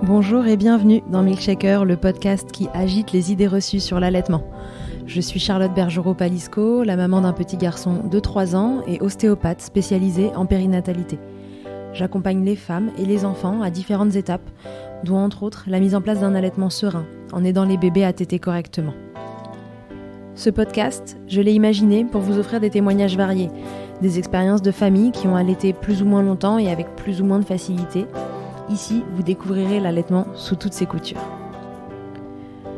Bonjour et bienvenue dans Milkshaker, le podcast qui agite les idées reçues sur l'allaitement. Je suis Charlotte Bergerot-Palisco, la maman d'un petit garçon de 3 ans et ostéopathe spécialisée en périnatalité. J'accompagne les femmes et les enfants à différentes étapes, dont entre autres la mise en place d'un allaitement serein, en aidant les bébés à téter correctement. Ce podcast, je l'ai imaginé pour vous offrir des témoignages variés, des expériences de familles qui ont allaité plus ou moins longtemps et avec plus ou moins de facilité. Ici, vous découvrirez l'allaitement sous toutes ses coutures.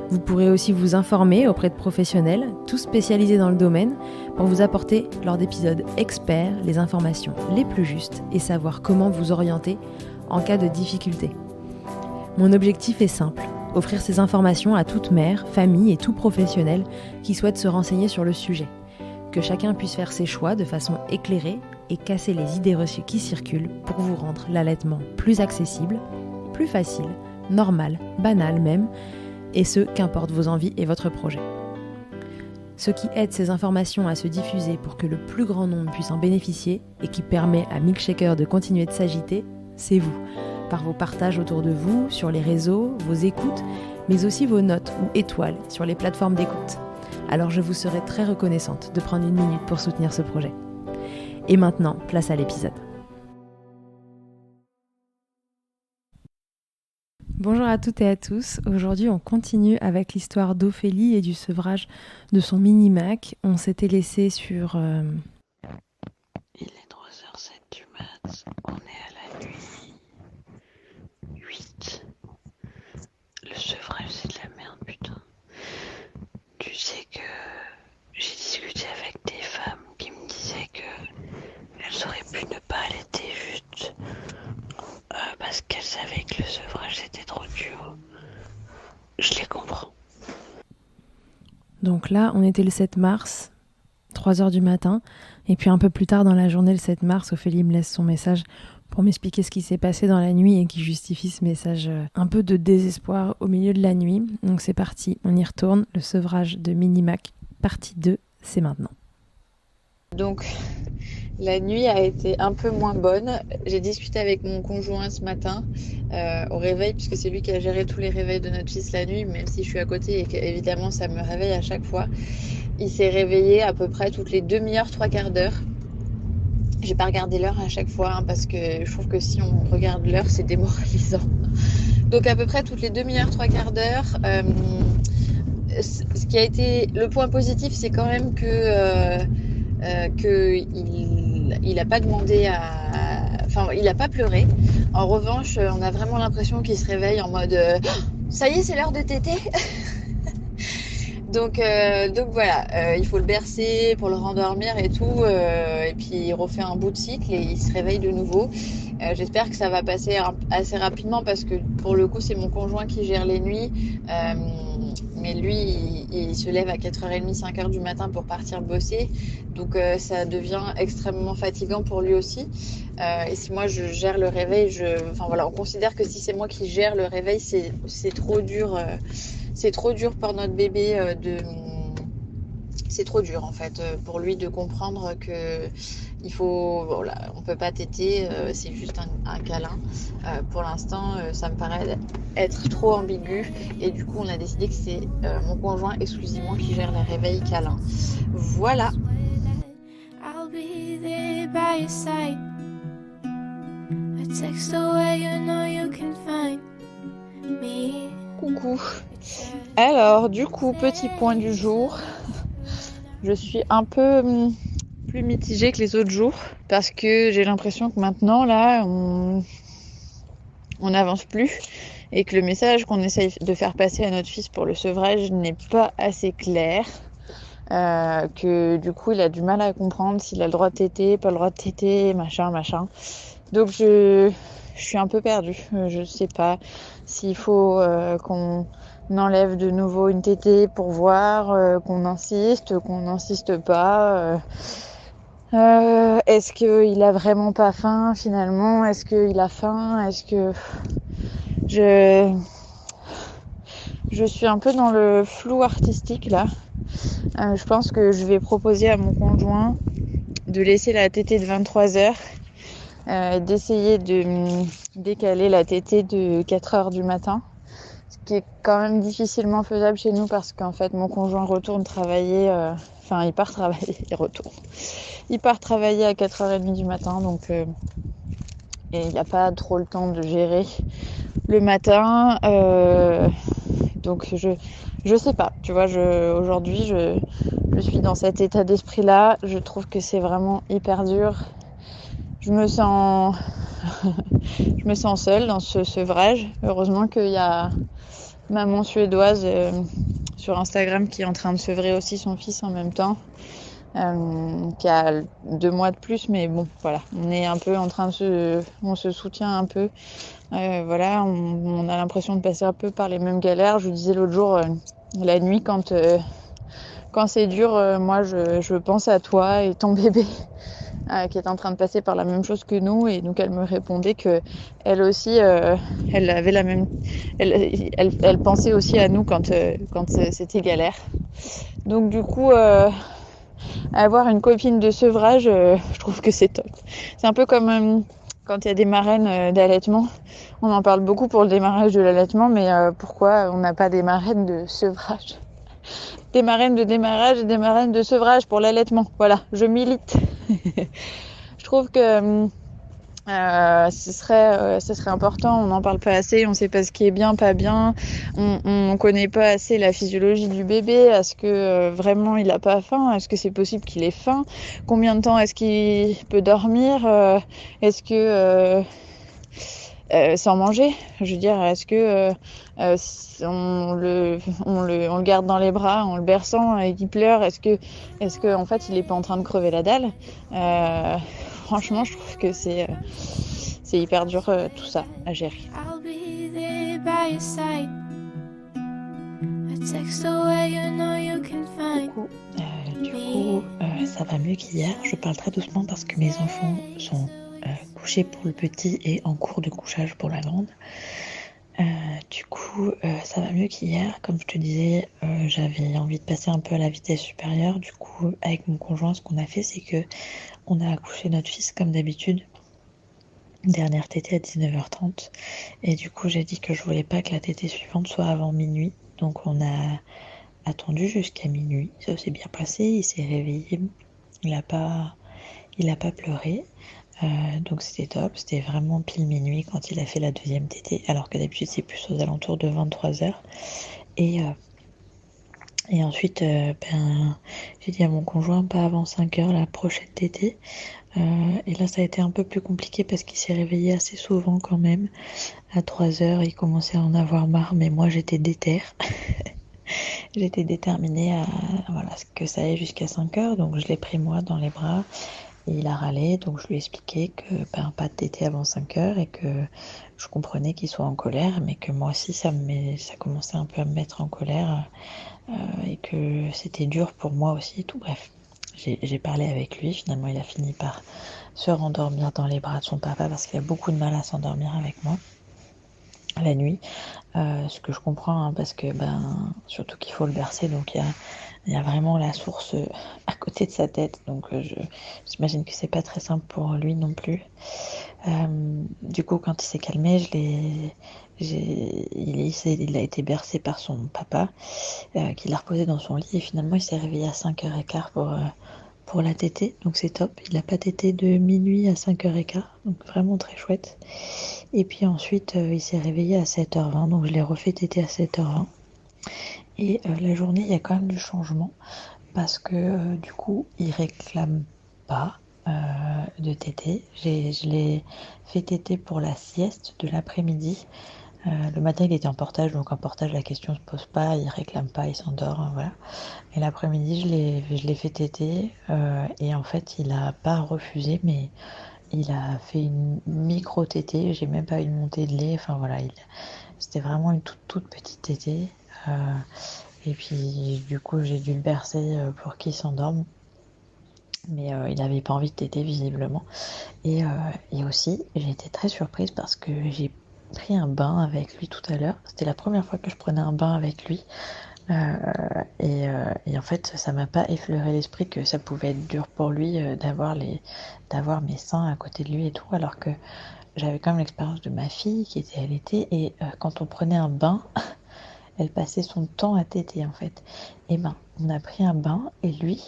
Vous pourrez aussi vous informer auprès de professionnels, tous spécialisés dans le domaine, pour vous apporter, lors d'épisodes experts, les informations les plus justes et savoir comment vous orienter en cas de difficulté. Mon objectif est simple, offrir ces informations à toute mère, famille et tout professionnel qui souhaite se renseigner sur le sujet. Que chacun puisse faire ses choix de façon éclairée et casser les idées reçues qui circulent pour vous rendre l'allaitement plus accessible, plus facile, normal, banal même, et ce, qu'importe vos envies et votre projet. Ce qui aide ces informations à se diffuser pour que le plus grand nombre puisse en bénéficier et qui permet à Milkshaker de continuer de s'agiter, c'est vous, par vos partages autour de vous, sur les réseaux, vos écoutes, mais aussi vos notes ou étoiles sur les plateformes d'écoute. Alors je vous serai très reconnaissante de prendre une minute pour soutenir ce projet. Et maintenant, place à l'épisode. Bonjour à toutes et à tous. Aujourd'hui, on continue avec l'histoire d'Ophélie et du sevrage de son mini-Mac. On s'était laissé sur... Il est 3h07 du mat, on est à la nuit 8. Le sevrage, c'est de la merde, putain. Tu sais que j'ai discuté avec des femmes qui me disaient que elles auraient pu ne pas allaiter juste parce qu'elles savaient que le sevrage c'était trop dur. Je les comprends. Donc là, on était le 7 mars, 3h du matin. Et puis un peu plus tard dans la journée, le 7 mars, Ophélie me laisse son message pour m'expliquer ce qui s'est passé dans la nuit et qui justifie ce message un peu de désespoir au milieu de la nuit. Donc c'est parti, on y retourne. Le sevrage de Mini-Mac, partie 2, c'est maintenant. Donc la nuit a été un peu moins bonne. J'ai discuté avec mon conjoint ce matin au réveil, puisque c'est lui qui a géré tous les réveils de notre fils la nuit, même si je suis à côté et qu'évidemment ça me réveille à chaque fois. Il s'est réveillé à peu près toutes les demi-heures, 3/4 d'heure. J'ai pas regardé l'heure à chaque fois parce que je trouve que si on regarde l'heure, c'est démoralisant. Donc à peu près toutes les demi-heures, 3/4 d'heure. Ce qui a été le point positif, c'est quand même que il a pas demandé il a pas pleuré. En revanche, on a vraiment l'impression qu'il se réveille en mode ça y est, c'est l'heure de téter. Donc voilà, il faut le bercer pour le rendormir et tout, et puis il refait un bout de cycle et il se réveille de nouveau. J'espère que ça va passer assez rapidement parce que pour le coup c'est mon conjoint qui gère les nuits, mais lui il se lève à 4h30, 5h du matin pour partir bosser, donc ça devient extrêmement fatigant pour lui aussi. Et si moi je gère le réveil, on considère que si c'est moi qui gère le réveil, c'est trop dur. C'est trop dur pour notre bébé c'est trop dur en fait pour lui de comprendre que on peut pas téter, c'est juste un câlin. Pour l'instant, ça me paraît être trop ambigu et du coup on a décidé que c'est mon conjoint exclusivement qui gère les réveils câlins. Voilà. Coucou. Alors, du coup, petit point du jour. Je suis un peu plus mitigée que les autres jours parce que j'ai l'impression que maintenant, là, on n'avance plus et que le message qu'on essaye de faire passer à notre fils pour le sevrage n'est pas assez clair. Que du coup, il a du mal à comprendre s'il a le droit de téter, pas le droit de téter, machin. Donc, je suis un peu perdue. Je sais pas s'il faut qu'on enlève de nouveau une tétée pour voir, qu'on n'insiste pas. Est-ce qu'il a vraiment pas faim finalement? Est-ce qu'il a faim? Est-ce que je suis un peu dans le flou artistique là. Je pense que je vais proposer à mon conjoint de laisser la tétée de 23h d'essayer de décaler la tétée de 4 heures du matin, ce qui est quand même difficilement faisable chez nous parce qu'en fait mon conjoint retourne travailler, il part travailler, il part travailler à 4h30 du matin, donc et il n'a pas trop le temps de gérer le matin, donc je sais pas, tu vois, aujourd'hui je suis dans cet état d'esprit là, je trouve que c'est vraiment hyper dur, je me sens seule dans ce sevrage. Heureusement qu'il y a maman suédoise sur Instagram qui est en train de sevrer aussi son fils en même temps, qui a 2 mois de plus, mais bon, voilà, on est un peu en train on se soutient un peu. Voilà, on a l'impression de passer un peu par les mêmes galères. Je vous disais l'autre jour, la nuit, quand c'est dur, moi je pense à toi et ton bébé. Qui est en train de passer par la même chose que nous, et donc elle me répondait que elle aussi elle avait la même elle pensait aussi à nous quand c'était galère. Donc du coup avoir une copine de sevrage, je trouve que c'est top. C'est un peu comme quand il y a des marraines d'allaitement. On en parle beaucoup pour le démarrage de l'allaitement, mais pourquoi on n'a pas des marraines de sevrage, des marraines de démarrage et des marraines de sevrage pour l'allaitement? Voilà, je milite. Je trouve que ce serait important, on n'en parle pas assez, on sait pas ce qui est bien, pas bien, on connaît pas assez la physiologie du bébé, est-ce que vraiment il a pas faim, est-ce que c'est possible qu'il ait faim, combien de temps est-ce qu'il peut dormir, est-ce que sans manger, je veux dire, est-ce que on le garde dans les bras en le berçant et qu'il pleure, est-ce que en fait il est pas en train de crever la dalle? Franchement, je trouve que c'est hyper dur tout ça à gérer. Coucou, ça va mieux qu'hier. Je parle très doucement parce que mes enfants sont couchés pour le petit et en cours de couchage pour la grande. Ça va mieux qu'hier. Comme je te disais, j'avais envie de passer un peu à la vitesse supérieure. Du coup, avec mon conjoint, ce qu'on a fait, c'est que on a accouché notre fils comme d'habitude. Dernière tétée à 19h30. Et du coup, j'ai dit que je voulais pas que la tétée suivante soit avant minuit. Donc on a attendu jusqu'à minuit. Ça s'est bien passé. Il s'est réveillé. Il a pas pleuré. Donc c'était top. C'était vraiment pile minuit quand il a fait la deuxième tétée. Alors que d'habitude, c'est plus aux alentours de 23h. Et ensuite, j'ai dit à mon conjoint, pas avant 5h la prochaine tétée. Et là, ça a été un peu plus compliqué parce qu'il s'est réveillé assez souvent quand même. À 3h, il commençait à en avoir marre, mais moi, j'étais déterre. J'étais déterminée à ce que ça aille jusqu'à 5h. Donc, je l'ai pris moi dans les bras. Et il a râlé, donc je lui ai expliqué que pas de tétée avant 5h et que je comprenais qu'il soit en colère, mais que moi aussi, ça commençait un peu à me mettre en colère et que c'était dur pour moi aussi. Tout bref. J'ai parlé avec lui, finalement il a fini par se rendormir dans les bras de son papa parce qu'il a beaucoup de mal à s'endormir avec moi la nuit, ce que je comprends hein, parce que surtout qu'il faut le bercer, donc il y a vraiment la source à côté de sa tête, donc j'imagine que c'est pas très simple pour lui non plus. Du coup quand il s'est calmé, il a été bercé par son papa qui l'a reposé dans son lit et finalement il s'est réveillé à 5h15 pour la tétée, donc c'est top. Il n'a pas tété de minuit à 5h15, donc vraiment très chouette. Et puis ensuite il s'est réveillé à 7h20, donc je l'ai refait téter à 7h20. Et la journée, il y a quand même du changement parce que du coup, il réclame pas de tétée. Je l'ai fait téter pour la sieste de l'après-midi. Le matin, il était en portage, donc en portage, la question se pose pas, il réclame pas, il s'endort, voilà. Et l'après-midi, je l'ai fait téter et en fait, il a pas refusé, mais il a fait une micro-tétée. J'ai même pas eu une montée de lait. Enfin voilà, c'était vraiment une toute petite tétée. Et puis du coup, j'ai dû le bercer pour qu'il s'endorme. Mais il n'avait pas envie de téter visiblement. Et aussi, j'ai été très surprise parce que j'ai pris un bain avec lui tout à l'heure. C'était la première fois que je prenais un bain avec lui. Et en fait, ça m'a pas effleuré l'esprit que ça pouvait être dur pour lui d'avoir mes seins à côté de lui et tout, alors que j'avais quand même l'expérience de ma fille qui était allaitée et quand on prenait un bain, elle passait son temps à téter en fait. Et ben, on a pris un bain et lui,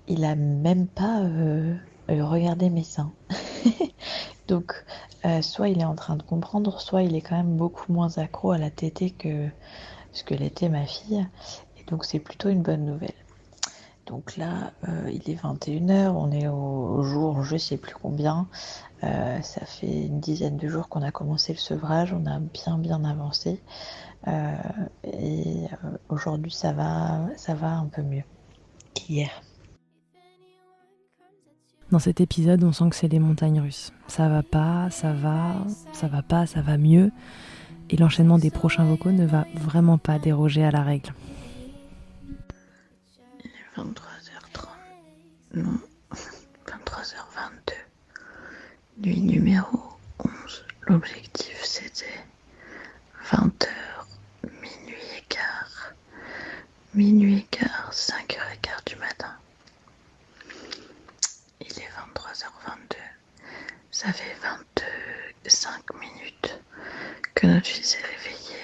il a même pas regardé mes seins. Donc, soit il est en train de comprendre, soit il est quand même beaucoup moins accro à la tétée que ce que l'était ma fille. Et donc, c'est plutôt une bonne nouvelle. Donc là, il est 21h, on est au jour je sais plus combien. Ça fait une dizaine de jours qu'on a commencé le sevrage, on a bien avancé. Et aujourd'hui, ça va un peu mieux qu'hier. Dans cet épisode, on sent que c'est les montagnes russes. Ça va pas, ça va, ça va pas, ça va mieux. Et l'enchaînement des prochains vocaux ne va vraiment pas déroger à la règle. Il est 23h30. Non, 23h22. Nuit numéro 11. L'objectif c'était 20h, minuit et quart. Minuit et quart, 5h15 du matin. Il est 23h22. Ça fait 25 minutes que notre fils est réveillé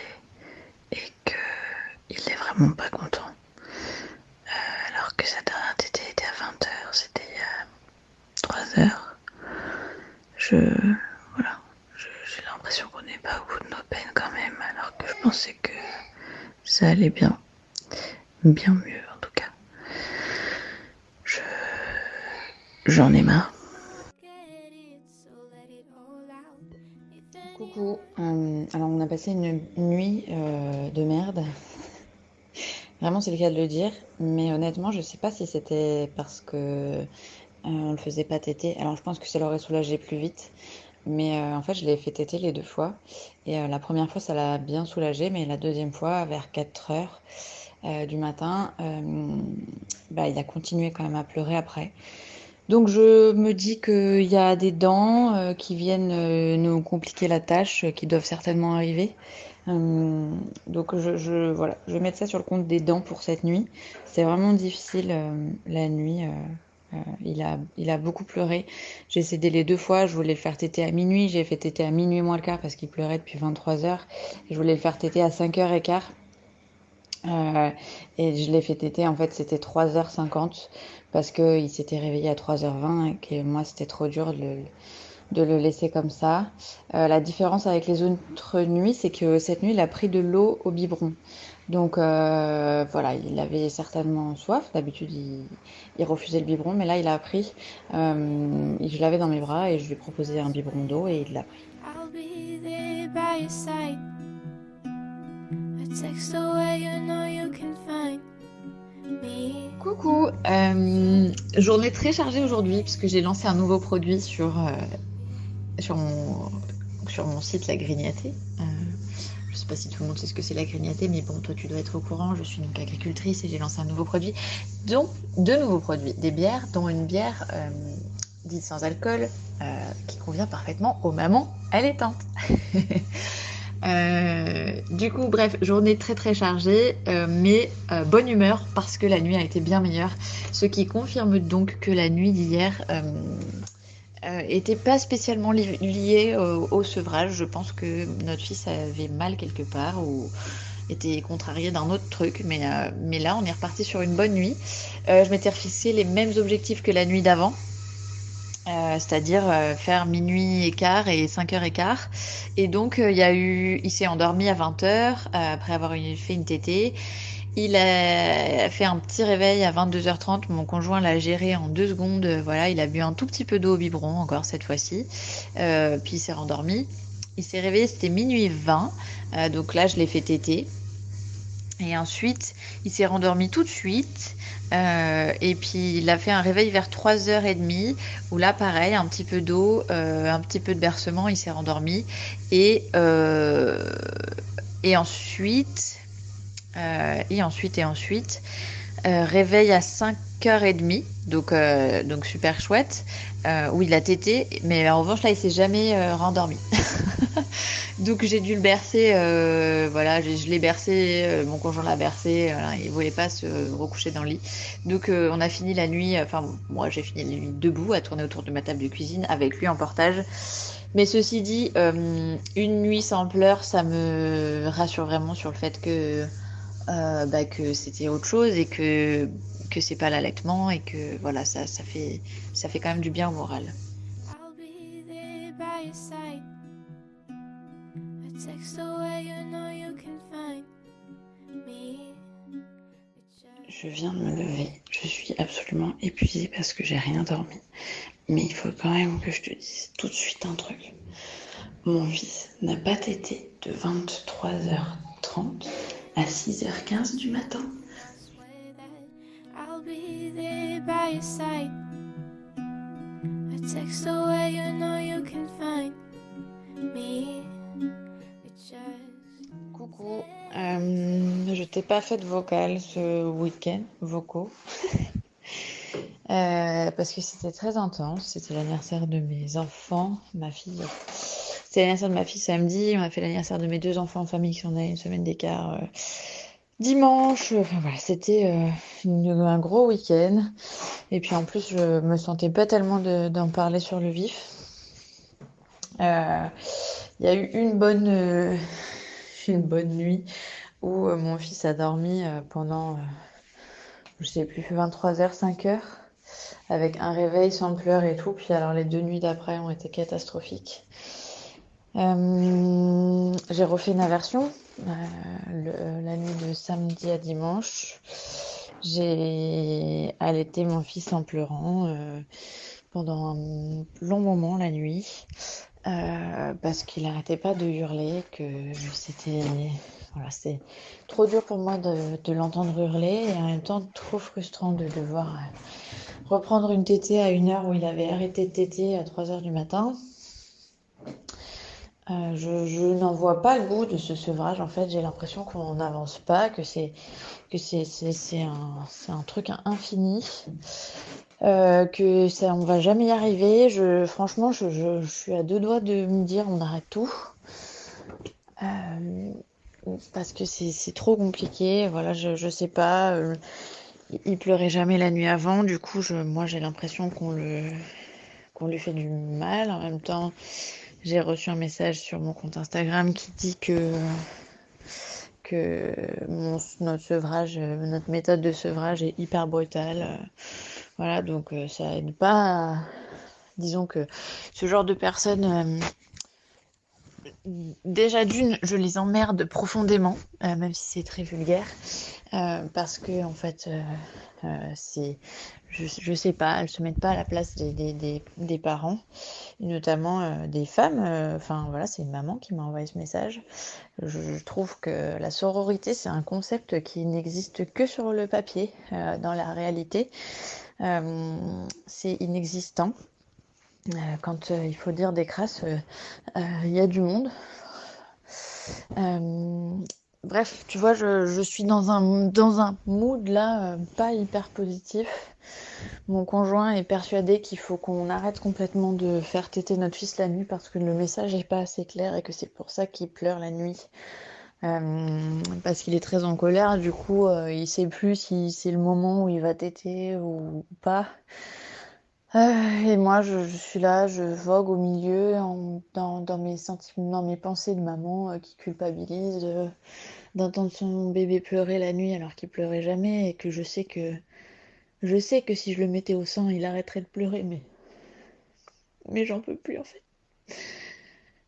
et qu'il est vraiment pas content. Alors que sa dernière tétée était à 20h, c'était il y a 3 heures. J'ai l'impression qu'on n'est pas au bout de nos peines quand même, alors que je pensais que ça allait bien. Bien mieux en tout cas. J'en ai marre. Coucou, alors on a passé une nuit de merde. Vraiment c'est le cas de le dire, mais honnêtement je sais pas si c'était parce que on le faisait pas téter. Alors je pense que ça l'aurait soulagé plus vite, mais en fait je l'ai fait téter les 2 fois. Et la première fois ça l'a bien soulagé, mais la deuxième fois vers 4h du matin, il a continué quand même à pleurer après. Donc je me dis qu'il y a des dents qui viennent nous compliquer la tâche, qui doivent certainement arriver. Donc voilà, je vais mettre ça sur le compte des dents pour cette nuit. C'est vraiment difficile la nuit. Il a beaucoup pleuré. J'ai cédé les 2 fois. Je voulais le faire téter à minuit. J'ai fait téter à minuit moins le quart parce qu'il pleurait depuis 23h. Je voulais le faire téter à 5h15. Et je l'ai fait téter, en fait c'était 3h50 parce qu'il s'était réveillé à 3h20 et que moi c'était trop dur de le laisser comme ça. La différence avec les autres nuits, c'est que cette nuit il a pris de l'eau au biberon. Donc voilà, il avait certainement soif. D'habitude il refusait le biberon, mais là il a pris. Je l'avais dans mes bras et je lui ai proposé un biberon d'eau et il l'a pris. I'll be there by your side. A text away, you know you can find me. Coucou, journée très chargée aujourd'hui puisque j'ai lancé un nouveau produit sur mon site La Grignatée. Je sais pas si tout le monde sait ce que c'est La Grignatée, mais bon, toi tu dois être au courant. Je suis donc agricultrice et j'ai lancé un nouveau produit. Donc, 2 nouveaux produits, des bières, dont une bière dite sans alcool qui convient parfaitement aux mamans allaitantes. Du coup, bref, journée très très chargée, mais bonne humeur parce que la nuit a été bien meilleure, ce qui confirme donc que la nuit d'hier était pas spécialement liée au sevrage. Je pense que notre fils avait mal quelque part ou était contrarié d'un autre truc, mais là on est reparti sur une bonne nuit. Je m'étais refixé les mêmes objectifs que la nuit d'avant. C'est-à-dire faire minuit et quart et 5h15. Et donc, il s'est endormi à 20h après avoir fait une tétée. Il a fait un petit réveil à 22h30. Mon conjoint l'a géré en 2 secondes. Voilà, il a bu un tout petit peu d'eau au biberon encore cette fois-ci. Puis il s'est rendormi. Il s'est réveillé, c'était minuit 20. Donc là, je l'ai fait téter. Et ensuite, il s'est rendormi tout de suite. Et puis, il a fait un réveil vers 3h30, où là, pareil, un petit peu d'eau, un petit peu de bercement, il s'est rendormi. Et ensuite, réveil à 5h30, donc super chouette, où il a tété. Mais en revanche, là, il s'est jamais rendormi. Donc j'ai dû le bercer, voilà, je l'ai bercé, mon conjoint l'a bercé, voilà, il voulait pas se recoucher dans le lit. Donc on a fini la nuit, enfin moi j'ai fini la nuit debout à tourner autour de ma table de cuisine avec lui en portage. Mais ceci dit, une nuit sans pleurs, ça me rassure vraiment sur le fait que c'était autre chose et que c'est pas l'allaitement et que voilà, ça fait quand même du bien au moral. I'll be there by your side. A text away, you know you can find me. Je viens de me lever, je suis absolument épuisée parce que j'ai rien dormi. Mais il faut quand même que je te dise tout de suite un truc. Mon fils n'a pas tété de 23h30 à 6h15 du matin. Swear that I'll be there by your side. A text away, you know you can find me. It's just Coucou, je t'ai pas fait de vocal ce week-end, vocaux, parce que c'était très intense. C'était l'anniversaire de mes enfants, ma fille. C'était l'anniversaire de ma fille samedi. On a fait l'anniversaire de mes 2 enfants en famille qui sont nés une semaine d'écart dimanche. Enfin voilà, c'était un gros week-end. Et puis en plus, je me sentais pas tellement d'en parler sur le vif. Il y a eu une bonne nuit où mon fils a dormi pendant, je sais plus, 23h, 5h, avec un réveil sans pleurs et tout. Puis alors les 2 nuits d'après ont été catastrophiques. J'ai refait une inversion la nuit de samedi à dimanche. J'ai allaité mon fils en pleurant pendant un long moment la nuit. Parce qu'il n'arrêtait pas de hurler, que c'était trop dur pour moi de l'entendre hurler et en même temps trop frustrant de devoir reprendre une tétée à une heure où il avait arrêté de téter à 3h du matin. Je n'en vois pas le bout de ce sevrage. En fait, j'ai l'impression qu'on n'avance pas, que c'est un truc infini. Que ça, on va jamais y arriver. Franchement, je suis à 2 doigts de me dire on arrête tout. Parce que c'est trop compliqué. Voilà, je sais pas. Il pleurait jamais la nuit avant. Du coup, moi, j'ai l'impression qu'on lui fait du mal. En même temps, j'ai reçu un message sur mon compte Instagram qui dit que notre sevrage, notre méthode de sevrage est hyper brutale. Voilà, donc ça aide pas. Disons que ce genre de personnes, déjà d'une, je les emmerde profondément, même si c'est très vulgaire, parce que en fait, je sais pas, elles se mettent pas à la place des parents, et notamment des femmes. Enfin voilà, c'est une maman qui m'a envoyé ce message. Je trouve que la sororité, c'est un concept qui n'existe que sur le papier. Dans la réalité, c'est inexistant. Quand il faut dire des crasses, il y a du monde. Bref, tu vois, je suis dans un mood là, pas hyper positif. Mon conjoint est persuadé qu'il faut qu'on arrête complètement de faire téter notre fils la nuit parce que le message n'est pas assez clair et que c'est pour ça qu'il pleure la nuit. Parce qu'il est très en colère, du coup, il sait plus si c'est le moment où il va téter ou pas. Et moi, je suis là, je vogue au milieu dans mes sentiments, dans mes pensées de maman qui culpabilise d'entendre son bébé pleurer la nuit alors qu'il pleurait jamais et que je sais que si je le mettais au sein, il arrêterait de pleurer, mais j'en peux plus en fait.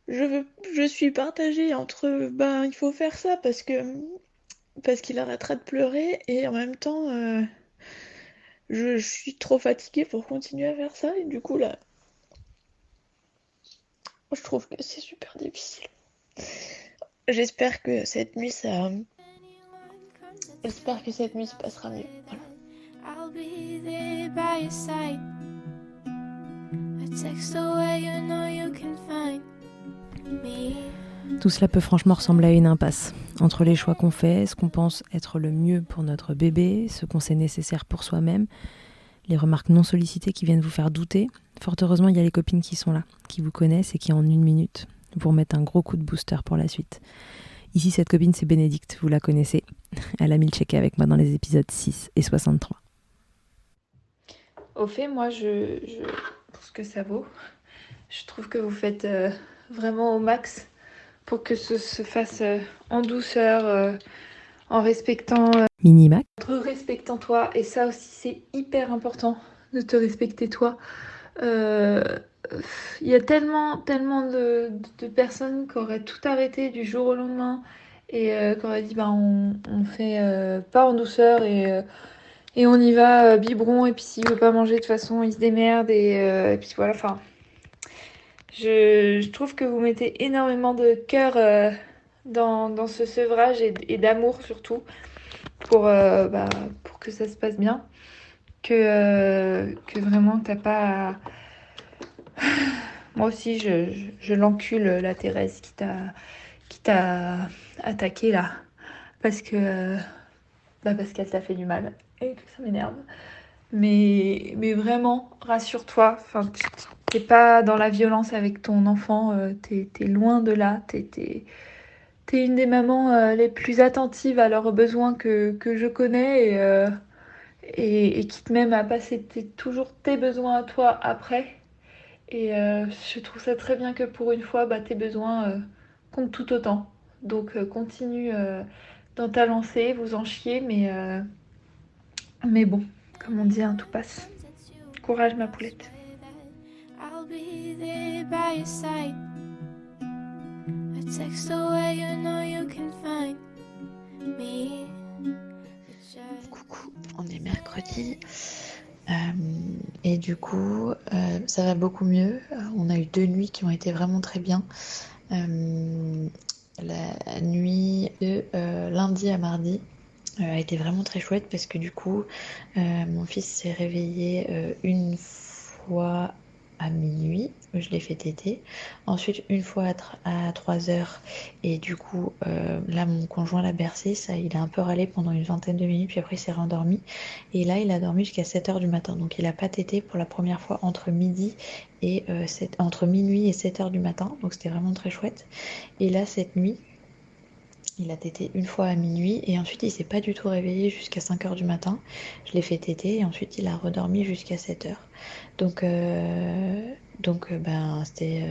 Je suis partagée entre il faut faire ça parce qu'il arrêtera de pleurer et en même temps je suis trop fatiguée pour continuer à faire ça et du coup là je trouve que c'est super difficile. J'espère que cette nuit se passera mieux. Voilà. I'll be there by your side. A text away, you know you can find me. Tout cela peut franchement ressembler à une impasse. Entre les choix qu'on fait, ce qu'on pense être le mieux pour notre bébé, ce qu'on sait nécessaire pour soi-même, les remarques non sollicitées qui viennent vous faire douter. Fort heureusement, il y a les copines qui sont là, qui vous connaissent et qui en une minute vous remettre un gros coup de booster pour la suite. Ici, cette copine, c'est Bénédicte, vous la connaissez. Elle a mis le checker avec moi dans les épisodes 6 et 63. Au fait, moi, pour ce que ça vaut, je trouve que vous faites vraiment au max pour que ce se fasse en douceur, en respectant Minimac. te respectant toi. Et ça aussi, c'est hyper important de te respecter toi. Il y a tellement de personnes qui auraient tout arrêté du jour au lendemain et qui auraient dit on fait pas en douceur et on y va biberon, et puis s'il veut pas manger de toute façon il se démerde et puis voilà, enfin je trouve que vous mettez énormément de cœur dans ce sevrage et d'amour surtout pour que ça se passe bien, que vraiment t'as pas moi aussi je l'encule la Thérèse qui t'a attaqué là parce qu'elle t'a fait du mal et que ça m'énerve. Mais vraiment, rassure-toi, enfin, t'es pas dans la violence avec ton enfant, t'es loin de là, t'es une des mamans les plus attentives à leurs besoins que je connais et qui te même à passer toujours tes besoins à toi après. Et je trouve ça très bien que pour une fois, tes besoins comptent tout autant. Donc continue dans ta lancée, vous en chiez, mais bon, comme on dit, tout passe. Courage ma poulette. I'll be there by your side. A text away, you know you can find me. Coucou, on est mercredi et du coup ça va beaucoup mieux. On a eu 2 nuits qui ont été vraiment très bien. La nuit de lundi à mardi a été vraiment très chouette parce que du coup mon fils s'est réveillé une fois à minuit, je l'ai fait téter, ensuite une fois à 3h et du coup là mon conjoint l'a bercé, ça il a un peu râlé pendant une vingtaine de minutes puis après il s'est rendormi et là il a dormi jusqu'à 7h du matin, donc il a pas tété pour la première fois entre minuit et 7h du matin, donc c'était vraiment très chouette. Et là cette nuit il a tété une fois à minuit et ensuite il s'est pas du tout réveillé jusqu'à 5h du matin. Je l'ai fait téter et ensuite il a redormi jusqu'à 7h. Donc c'était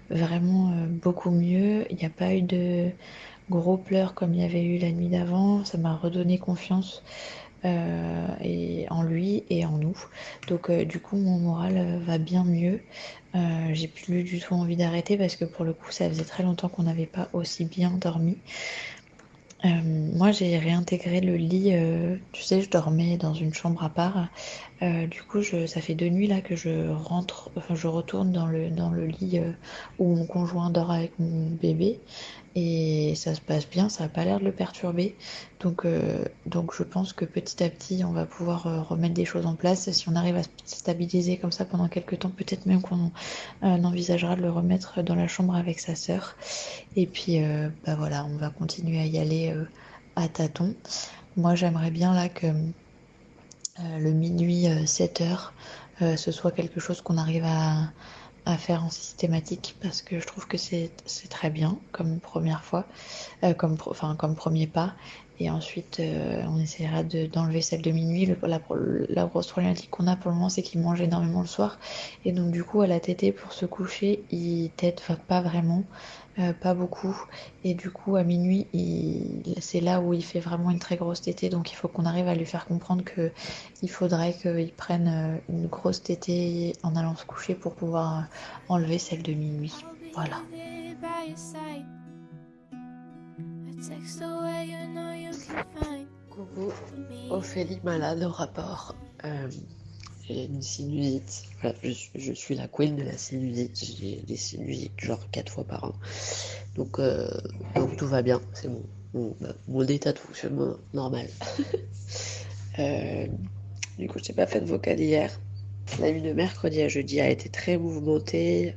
vraiment beaucoup mieux. Il n'y a pas eu de gros pleurs comme il y avait eu la nuit d'avant. Ça m'a redonné confiance et en lui et en nous. Donc du coup mon moral va bien mieux. J'ai plus du tout envie d'arrêter parce que pour le coup ça faisait très longtemps qu'on n'avait pas aussi bien dormi. Moi j'ai réintégré le lit, tu sais je dormais dans une chambre à part, du coup ça fait 2 nuits là que je retourne dans le lit où mon conjoint dort avec mon bébé et ça se passe bien, ça n'a pas l'air de le perturber, donc je pense que petit à petit on va pouvoir remettre des choses en place. Si on arrive à se stabiliser comme ça pendant quelques temps, peut-être même qu'on envisagera de le remettre dans la chambre avec sa sœur. Et puis voilà, on va continuer à y aller à tâtons. Moi j'aimerais bien là que le minuit 7h ce soit quelque chose qu'on arrive à faire en systématique parce que je trouve que c'est très bien comme première fois, comme premier pas. Et ensuite, on essaiera d'enlever celle de minuit. La grosse problématique qu'on a pour le moment, c'est qu'il mange énormément le soir. Et donc, du coup, à la tétée, pour se coucher, il tète pas vraiment, pas beaucoup. Et du coup, à minuit, c'est là où il fait vraiment une très grosse tétée. Donc, il faut qu'on arrive à lui faire comprendre qu'il faudrait qu'il prenne une grosse tétée en allant se coucher pour pouvoir enlever celle de minuit. Voilà. Coucou, Ophélie malade au rapport. J'ai une sinusite. Voilà, je suis la queen de la sinusite. J'ai des sinusites genre 4 fois par an. Donc tout va bien, c'est mon état de fonctionnement normal. Du coup, je n'ai pas fait de vocal hier. La nuit de mercredi à jeudi a été très mouvementée.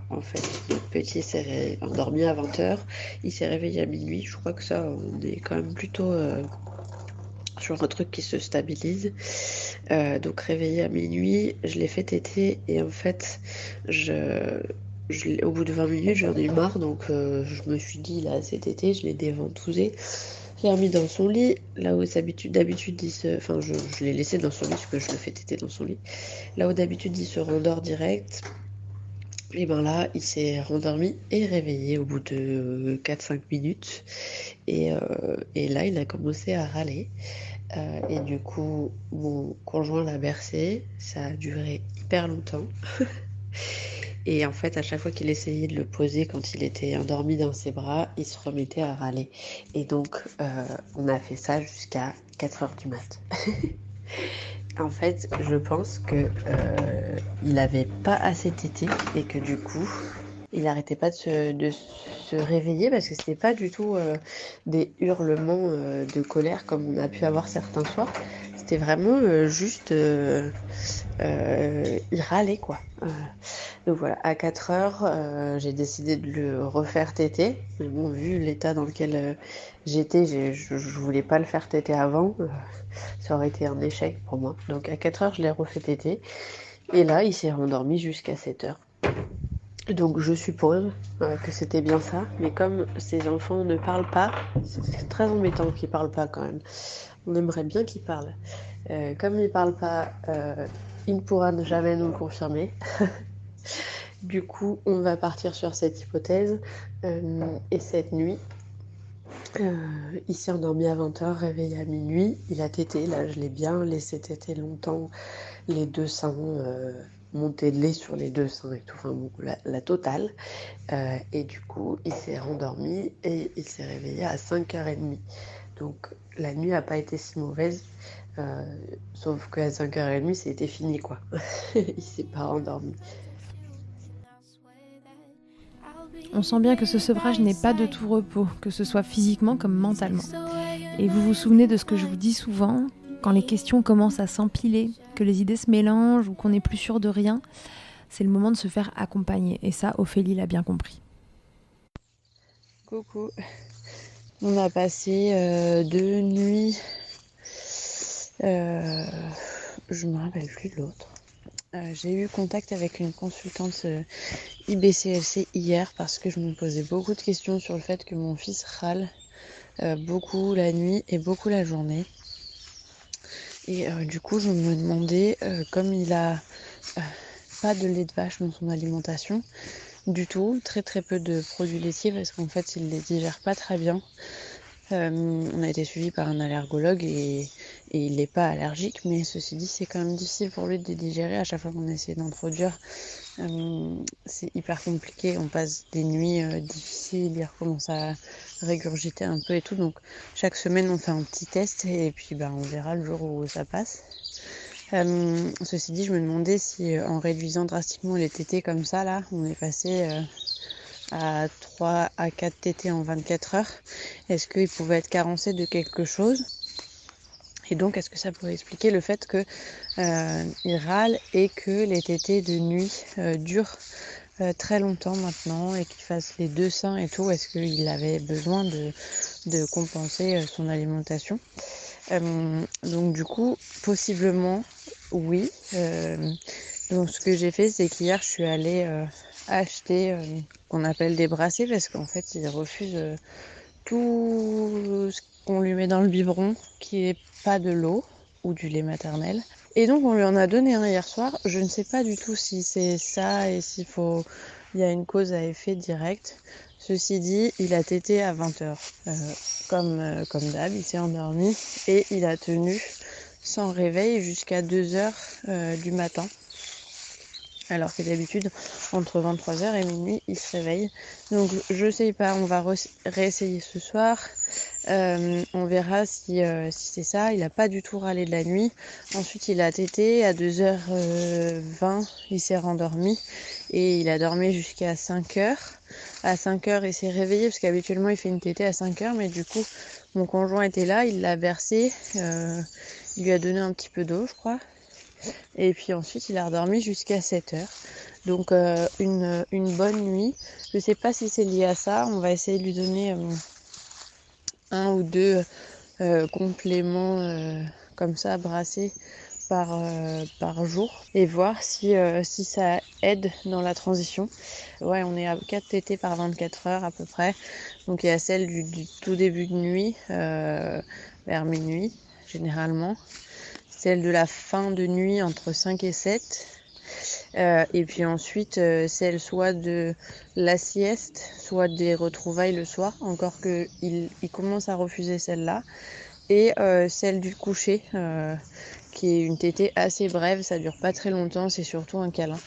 En fait, notre petit s'est endormi à 20h. Il s'est réveillé à minuit. Je crois que ça, on est quand même plutôt sur un truc qui se stabilise. Donc réveillé à minuit, je l'ai fait téter et en fait, au bout de 20 minutes, j'en ai eu marre, donc je me suis dit, là, cet été, je l'ai déventousé. Je l'ai remis dans son lit, là où d'habitude enfin je l'ai laissé dans son lit, parce que je le fais téter dans son lit. Là où d'habitude il se rendort direct, et ben là il s'est rendormi et réveillé au bout de 4-5 minutes. Et là il a commencé à râler. Et du coup mon conjoint l'a bercé, ça a duré hyper longtemps. Et en fait, à chaque fois qu'il essayait de le poser quand il était endormi dans ses bras, il se remettait à râler. Et donc, on a fait ça jusqu'à 4 heures du mat. En fait, je pense que il avait pas assez tété et que du coup, il n'arrêtait pas de se réveiller parce que c'était pas du tout des hurlements de colère comme on a pu avoir certains soirs. C'était vraiment juste, il râlait quoi. Donc voilà, à 4 heures, j'ai décidé de le refaire téter. Mais bon, vu l'état dans lequel j'étais, je voulais pas le faire téter avant. Ça aurait été un échec pour moi. Donc à 4 heures, je l'ai refait téter. Et là, il s'est rendormi jusqu'à 7 heures. Donc je suppose que c'était bien ça. Mais comme ces enfants ne parlent pas, c'est très embêtant qu'ils parlent pas quand même. On aimerait bien qu'ils parlent. Comme ils ne parlent pas, il ne pourra jamais nous le confirmer. Du coup, on va partir sur cette hypothèse. Et cette nuit, il s'est endormi à 20h, réveillé à minuit. Il a tété, là je l'ai bien laissé téter longtemps. Les deux seins, montée de lait sur les deux seins et tout, enfin bon, la totale. Et du coup, il s'est rendormi et il s'est réveillé à 5h30. Donc la nuit n'a pas été si mauvaise. Sauf qu'à 5h30, c'était fini quoi. Il s'est pas rendormi. On sent bien que ce sevrage n'est pas de tout repos, que ce soit physiquement comme mentalement. Et vous vous souvenez de ce que je vous dis souvent, quand les questions commencent à s'empiler, que les idées se mélangent ou qu'on n'est plus sûr de rien, c'est le moment de se faire accompagner. Et ça, Ophélie l'a bien compris. Coucou. On a passé 2 nuits. Je me rappelle plus de l'autre. J'ai eu contact avec une consultante IBCLC hier parce que je me posais beaucoup de questions sur le fait que mon fils râle beaucoup la nuit et beaucoup la journée. Et du coup, je me demandais, comme il a pas de lait de vache dans son alimentation du tout, très très peu de produits laitiers parce qu'en fait, il les digère pas très bien. On a été suivi par un allergologue et il n'est pas allergique, mais ceci dit, c'est quand même difficile pour lui de les digérer à chaque fois qu'on essaie d'introduire. C'est hyper compliqué, on passe des nuits difficiles, il recommence à régurgiter un peu et tout, donc chaque semaine on fait un petit test et puis on verra le jour où ça passe. Ceci dit, je me demandais si en réduisant drastiquement les tétés comme ça, là, on est passé à 3 à 4 tétés en 24 heures, est-ce qu'il pouvait être carencé de quelque chose? Et donc, est-ce que ça pourrait expliquer le fait que il râle et que les tétés de nuit durent très longtemps maintenant et qu'il fasse les deux seins et tout? Est-ce qu'il avait besoin de compenser son alimentation? Donc du coup, possiblement, oui. Donc ce que j'ai fait, c'est qu'hier, je suis allée acheter qu'on appelle des brassées parce qu'en fait, il refuse tout ce qu'on lui met dans le biberon qui est pas de l'eau ou du lait maternel. Et donc on lui en a donné un hier soir. Je ne sais pas du tout si c'est ça et il y a une cause à effet direct. Ceci dit, il a tété à 20h. Comme d'hab, il s'est endormi et il a tenu sans réveil jusqu'à 2h du matin. Alors que d'habitude, entre 23h et minuit, il se réveille. Donc je sais pas, on va réessayer ce soir. On verra si c'est ça. Il n'a pas du tout râlé de la nuit. Ensuite, il a tété à 2h20, il s'est rendormi et il a dormi jusqu'à 5h. À 5h, il s'est réveillé parce qu'habituellement, il fait une tétée à 5h, mais du coup, mon conjoint était là, il l'a bercé, il lui a donné un petit peu d'eau, je crois. Et puis ensuite, il a redormi jusqu'à 7h. Donc, une bonne nuit. Je ne sais pas si c'est lié à ça. On va essayer de lui donner un ou deux compléments comme ça, brassés, par jour et voir si ça aide dans la transition. Ouais, on est à 4 tétées par 24 heures à peu près. Donc il y a celle du tout début de nuit, vers minuit généralement. Celle de la fin de nuit entre 5 et 7. Et puis ensuite, celle soit de la sieste, soit des retrouvailles le soir, encore qu'il commence à refuser celle-là. Et celle du coucher, qui est une tétée assez brève, ça dure pas très longtemps, c'est surtout un câlin.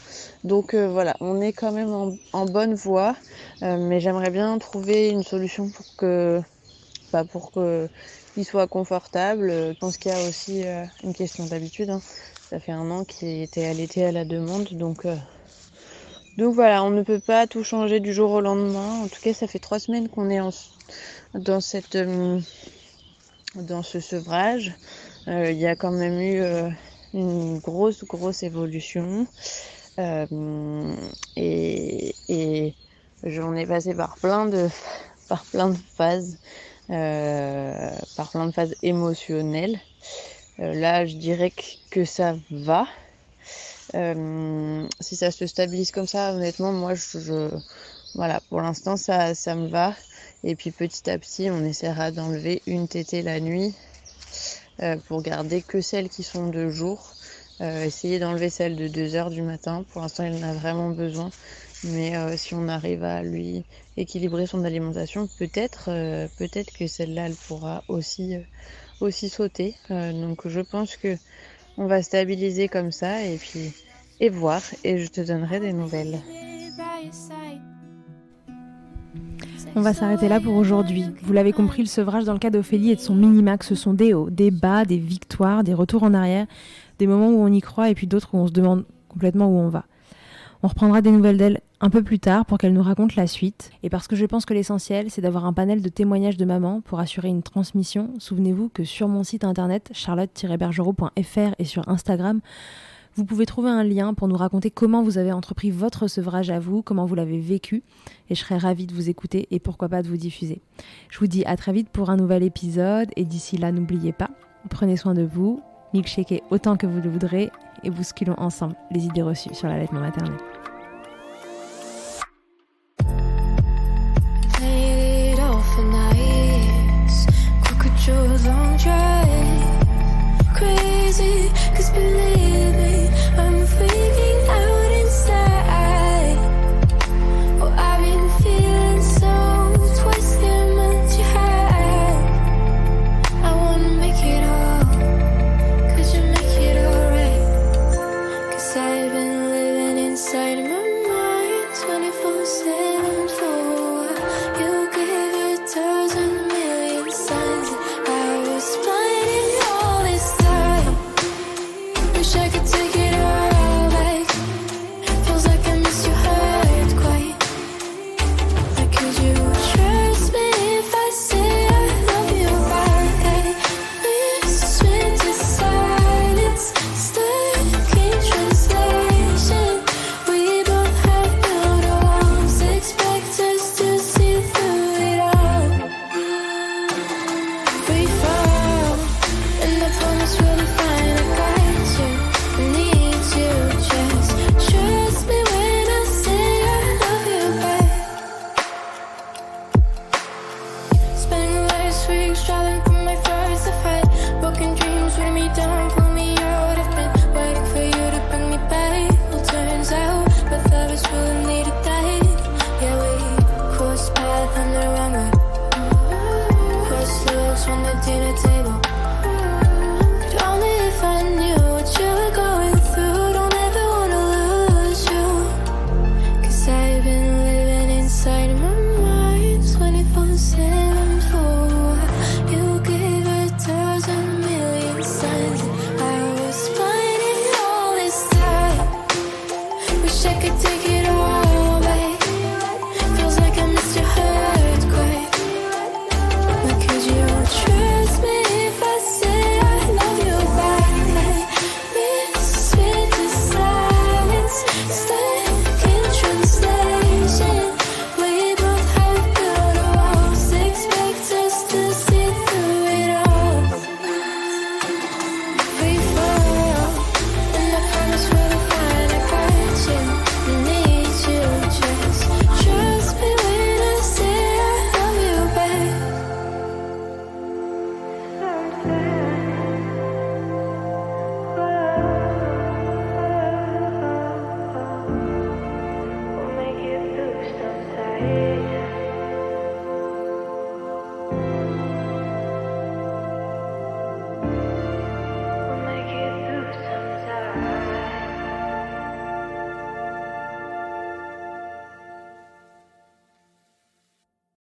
Donc voilà, on est quand même en bonne voie, mais j'aimerais bien trouver une solution pour qu'il soit confortable. Je pense qu'il y a aussi une question d'habitude, hein. Ça fait 1 an qu'il était allaité à la demande, donc voilà, on ne peut pas tout changer du jour au lendemain. En tout cas, ça fait 3 semaines qu'on est dans ce sevrage. Il y a quand même eu une grosse évolution, et j'en ai passé par plein de phases, par plein de phases émotionnelles. Là, je dirais que ça va. Si ça se stabilise comme ça, honnêtement, moi, voilà, pour l'instant, ça me va. Et puis petit à petit, on essaiera d'enlever une tétée la nuit pour garder que celles qui sont de jour. Essayer d'enlever celle de 2h du matin. Pour l'instant, il en a vraiment besoin. Mais si on arrive à lui équilibrer son alimentation, peut-être que celle-là, elle pourra aussi sauter. Donc je pense que on va stabiliser comme ça et voir. Et je te donnerai des nouvelles. On va s'arrêter là pour aujourd'hui. Vous l'avez compris, le sevrage dans le cas d'Ophélie et de son mini-max, ce sont des hauts, des bas, des victoires, des retours en arrière, des moments où on y croit et puis d'autres où on se demande complètement où on va. On reprendra des nouvelles d'elle un peu plus tard pour qu'elle nous raconte la suite. Et parce que je pense que l'essentiel, c'est d'avoir un panel de témoignages de mamans pour assurer une transmission, souvenez-vous que sur mon site internet charlotte-bergerot.fr et sur Instagram, vous pouvez trouver un lien pour nous raconter comment vous avez entrepris votre sevrage à vous, comment vous l'avez vécu. Et je serais ravie de vous écouter et pourquoi pas de vous diffuser. Je vous dis à très vite pour un nouvel épisode. Et d'ici là, n'oubliez pas, prenez soin de vous, milkshakez autant que vous le voudrez et bousculons ensemble les idées reçues sur l'allaitement maternel. Crazy, 'cause believe me, I'm freaking out inside. Oh, I've been feeling so twisted, much high. I wanna make it all, could you make it alright? 'Cause I've been living inside my mind 24/7 for you give a dozen million signs. I was blinded all this time. Wish I could take it all back. Feels like I miss your heart quite. Like, could you trust me if I say I love you back? I listen to silence, stuck in translation. We both have built walls, expect us to see through it all. We fall, and I promise we'll be fine. I got you, I need you. Just trust me when I say I love you back. Spending last week struggling for my first fight. Broken dreams weighing me down, pull me out. I've been waiting for you to bring me back. Well, turns out both of us will need to die. Yeah, we crossed paths on the wrong way. Cross looks from the dinner table.